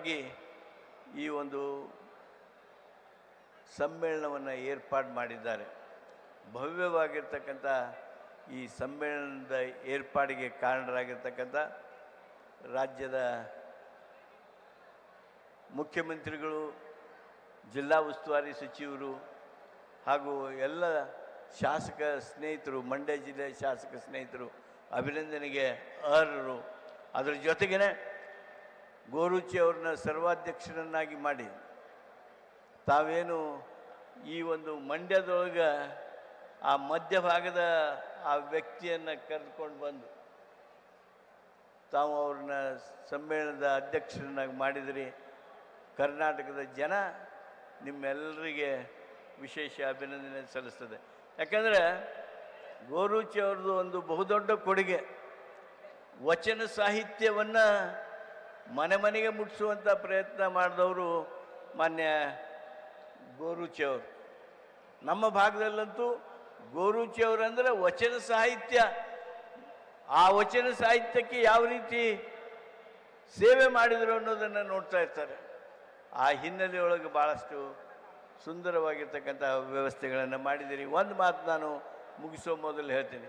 ಸಲುವಾಗಿ ಈ ಒಂದು ಸಮ್ಮೇಳನವನ್ನು ಏರ್ಪಾಡು ಮಾಡಿದ್ದಾರೆ. ಭವ್ಯವಾಗಿರ್ತಕ್ಕಂಥ ಈ ಸಮ್ಮೇಳನದ ಏರ್ಪಾಡಿಗೆ ಕಾರಣರಾಗಿರ್ತಕ್ಕಂಥ ರಾಜ್ಯದ ಮುಖ್ಯಮಂತ್ರಿಗಳು, ಜಿಲ್ಲಾ ಉಸ್ತುವಾರಿ ಸಚಿವರು ಹಾಗೂ ಎಲ್ಲ ಶಾಸಕ ಸ್ನೇಹಿತರು, ಮಂಡ್ಯ ಜಿಲ್ಲೆಯ ಶಾಸಕ ಸ್ನೇಹಿತರು ಅಭಿನಂದನೆಗೆ ಅರ್ಹರು. ಅದರ ಜೊತೆಗೇ ಗೋರುಚಿ ಅವ್ರನ್ನ ಸರ್ವಾಧ್ಯಕ್ಷರನ್ನಾಗಿ ಮಾಡಿ ತಾವೇನು ಈ ಒಂದು ಮಂಡ್ಯದೊಳಗೆ ಆ ಮಧ್ಯಭಾಗದ ಆ ವ್ಯಕ್ತಿಯನ್ನು ಕರೆದುಕೊಂಡು ಬಂದು ತಾವು ಅವ್ರನ್ನ ಸಮ್ಮೇಳನದ ಅಧ್ಯಕ್ಷರನ್ನಾಗಿ ಮಾಡಿದ್ರಿ. ಕರ್ನಾಟಕದ ಜನ ನಿಮ್ಮೆಲ್ಲರಿಗೆ ವಿಶೇಷ ಅಭಿನಂದನೆ ಸಲ್ಲಿಸ್ತದೆ. ಯಾಕಂದರೆ ಗೋರುಚಿ ಅವ್ರದ್ದು ಒಂದು ಬಹುದೊಡ್ಡ ಕೊಡುಗೆ, ವಚನ ಸಾಹಿತ್ಯವನ್ನು ಮನೆ ಮನೆಗೆ ಮುಟ್ಟಿಸುವಂಥ ಪ್ರಯತ್ನ ಮಾಡಿದವರು ಮಾನ್ಯ ಗೋರುಚಿ ಅವರು. ನಮ್ಮ ಭಾಗದಲ್ಲಂತೂ ಗೋರುಚಿ ಅವರಂದರೆ ವಚನ ಸಾಹಿತ್ಯ, ಆ ವಚನ ಸಾಹಿತ್ಯಕ್ಕೆ ಯಾವ ರೀತಿ ಸೇವೆ ಮಾಡಿದರು ಅನ್ನೋದನ್ನು ನೋಡ್ತಾ ಇರ್ತಾರೆ. ಆ ಹಿನ್ನೆಲೆಯೊಳಗೆ ಭಾಳಷ್ಟು ಸುಂದರವಾಗಿರ್ತಕ್ಕಂಥ ವ್ಯವಸ್ಥೆಗಳನ್ನು ಮಾಡಿದ್ದೀರಿ. ಒಂದು ಮಾತು ನಾನು ಮುಗಿಸೋ ಮೊದಲು ಹೇಳ್ತೀನಿ,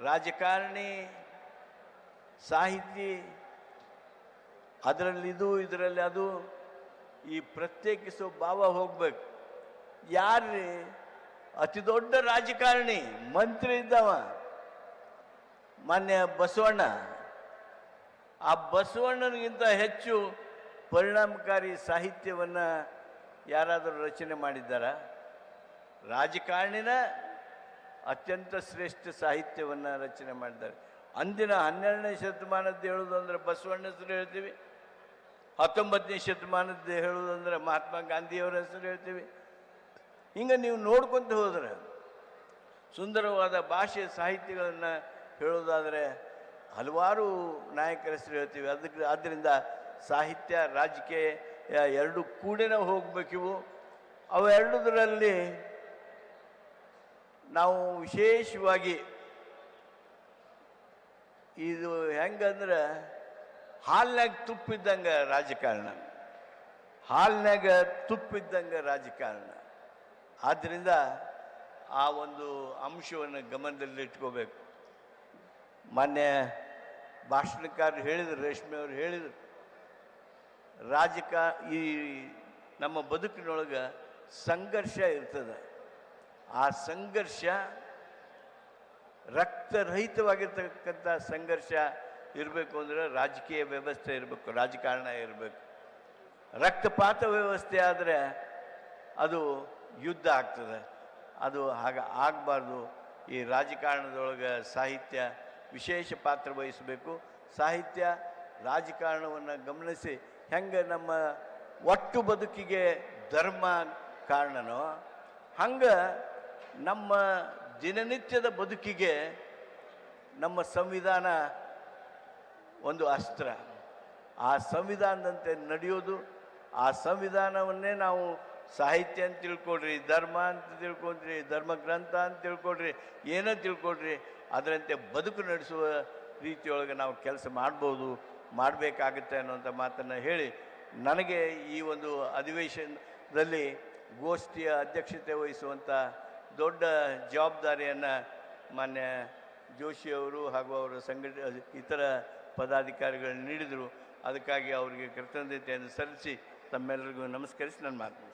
ರಾಜಕಾರಣಿ, ಸಾಹಿತಿ, ಅದರಲ್ಲಿದು ಇದರಲ್ಲಿ ಅದು, ಈ ಪ್ರತ್ಯೇಕಿಸೋ ಭಾವ ಹೋಗ್ಬೇಕು. ಯಾರ್ರಿ ಅತಿ ದೊಡ್ಡ ರಾಜಕಾರಣಿ ಮಂತ್ರಿ ಇದ್ದವ ಮಾನ್ಯ ಬಸವಣ್ಣ, ಆ ಬಸವಣ್ಣನಿಗಿಂತ ಹೆಚ್ಚು ಪರಿಣಾಮಕಾರಿ ಸಾಹಿತ್ಯವನ್ನು ಯಾರಾದರೂ ರಚನೆ ಮಾಡಿದ್ದಾರ? ರಾಜಕಾರಣಿನ ಅತ್ಯಂತ ಶ್ರೇಷ್ಠ ಸಾಹಿತ್ಯವನ್ನು ರಚನೆ ಮಾಡಿದ್ದಾರೆ. ಅಂದಿನ 12ನೇ ಶತಮಾನದ್ದು ಹೇಳೋದು ಅಂದರೆ ಬಸವಣ್ಣ ಹೆಸರು ಹೇಳ್ತೀವಿ, 19ನೇ ಶತಮಾನದ್ದು ಹೇಳೋದಂದ್ರೆ ಮಹಾತ್ಮ ಗಾಂಧಿಯವರ ಹೆಸರು ಹೇಳ್ತೀವಿ. ಹಿಂಗೆ ನೀವು ನೋಡ್ಕೊತ ಹೋದ್ರೆ ಸುಂದರವಾದ ಭಾಷೆ ಸಾಹಿತ್ಯಗಳನ್ನು ಹೇಳೋದಾದರೆ ಹಲವಾರು ನಾಯಕರ ಹೆಸರು ಹೇಳ್ತೀವಿ. ಆದ್ದರಿಂದ ಸಾಹಿತ್ಯ ರಾಜಕೀಯ ಎರಡು ಕೂಡಿನ ಹೋಗಬೇಕಿವು. ಅವೆರಡರಲ್ಲಿ ನಾವು ವಿಶೇಷವಾಗಿ ಇದು ಹೆಂಗಂದ್ರೆ ಹಾಲ್ನಾಗ ತುಪ್ಪಿದ್ದಂಗೆ ರಾಜಕಾರಣ, ಹಾಲ್ನಾಗ ತುಪ್ಪಿದ್ದಂಗೆ ರಾಜಕಾರಣ. ಆದ್ದರಿಂದ ಆ ಒಂದು ಅಂಶವನ್ನು ಗಮನದಲ್ಲಿಟ್ಕೋಬೇಕು. ಮಾನ್ಯ ಭಾಷಣಕಾರರು ಹೇಳಿದರು, ರೇಷ್ಮೆ ಅವರು ಹೇಳಿದರು, ಈ ನಮ್ಮ ಬದುಕಿನೊಳಗೆ ಸಂಘರ್ಷ ಇರ್ತದೆ. ಆ ಸಂಘರ್ಷ ರಕ್ತರಹಿತವಾಗಿರ್ತಕ್ಕಂಥ ಸಂಘರ್ಷ ಇರಬೇಕು ಅಂದರೆ ರಾಜಕೀಯ ವ್ಯವಸ್ಥೆ ಇರಬೇಕು, ರಾಜಕಾರಣ ಇರಬೇಕು. ರಕ್ತಪಾತ ವ್ಯವಸ್ಥೆ ಆದರೆ ಅದು ಯುದ್ಧ ಆಗ್ತದೆ. ಅದು ಹಾಗೆ ಆಗಬಾರ್ದು. ಈ ರಾಜಕಾರಣದೊಳಗೆ ಸಾಹಿತ್ಯ ವಿಶೇಷ ಪಾತ್ರ ವಹಿಸಬೇಕು. ಸಾಹಿತ್ಯ ರಾಜಕಾರಣವನ್ನು ಗಮನಿಸಿ ಹೆಂಗೆ ನಮ್ಮ ಒಟ್ಟು ಬದುಕಿಗೆ ಧರ್ಮ ಕಾರಣನೋ ಹಂಗೆ ನಮ್ಮ ದಿನನಿತ್ಯದ ಬದುಕಿಗೆ ನಮ್ಮ ಸಂವಿಧಾನ ಒಂದು ಅಸ್ತ್ರ. ಆ ಸಂವಿಧಾನದಂತೆ ನಡೆಯೋದು, ಆ ಸಂವಿಧಾನವನ್ನೇ ನಾವು ಸಾಹಿತ್ಯ ಅಂತ ತಿಳ್ಕೊಡ್ರಿ, ಧರ್ಮ ಅಂತ ತಿಳ್ಕೊಡ್ರಿ, ಧರ್ಮಗ್ರಂಥ ಅಂತ ತಿಳ್ಕೊಡ್ರಿ, ಏನೋ ತಿಳ್ಕೊಡ್ರಿ, ಅದರಂತೆ ಬದುಕು ನಡೆಸುವ ರೀತಿಯೊಳಗೆ ನಾವು ಕೆಲಸ ಮಾಡ್ಬೋದು, ಮಾಡಬೇಕಾಗುತ್ತೆ ಅನ್ನೋಂಥ ಮಾತನ್ನು ಹೇಳಿ, ನನಗೆ ಈ ಒಂದು ಅಧಿವೇಶನದಲ್ಲಿ ಗೋಷ್ಠಿಯ ಅಧ್ಯಕ್ಷತೆ ವಹಿಸುವಂಥ ದೊಡ್ಡ ಜವಾಬ್ದಾರಿಯನ್ನು ಮಾನ್ಯ ಜೋಶಿಯವರು ಹಾಗೂ ಅವರ ಇತರ ಪದಾಧಿಕಾರಿಗಳು ನೀಡಿದರು. ಅದಕ್ಕಾಗಿ ಅವರಿಗೆ ಕೃತಜ್ಞತೆಯನ್ನು ಸಲ್ಲಿಸಿ ತಮ್ಮೆಲ್ಲರಿಗೂ ನಮಸ್ಕರಿಸಿ ನನ್ನ ಮಾತು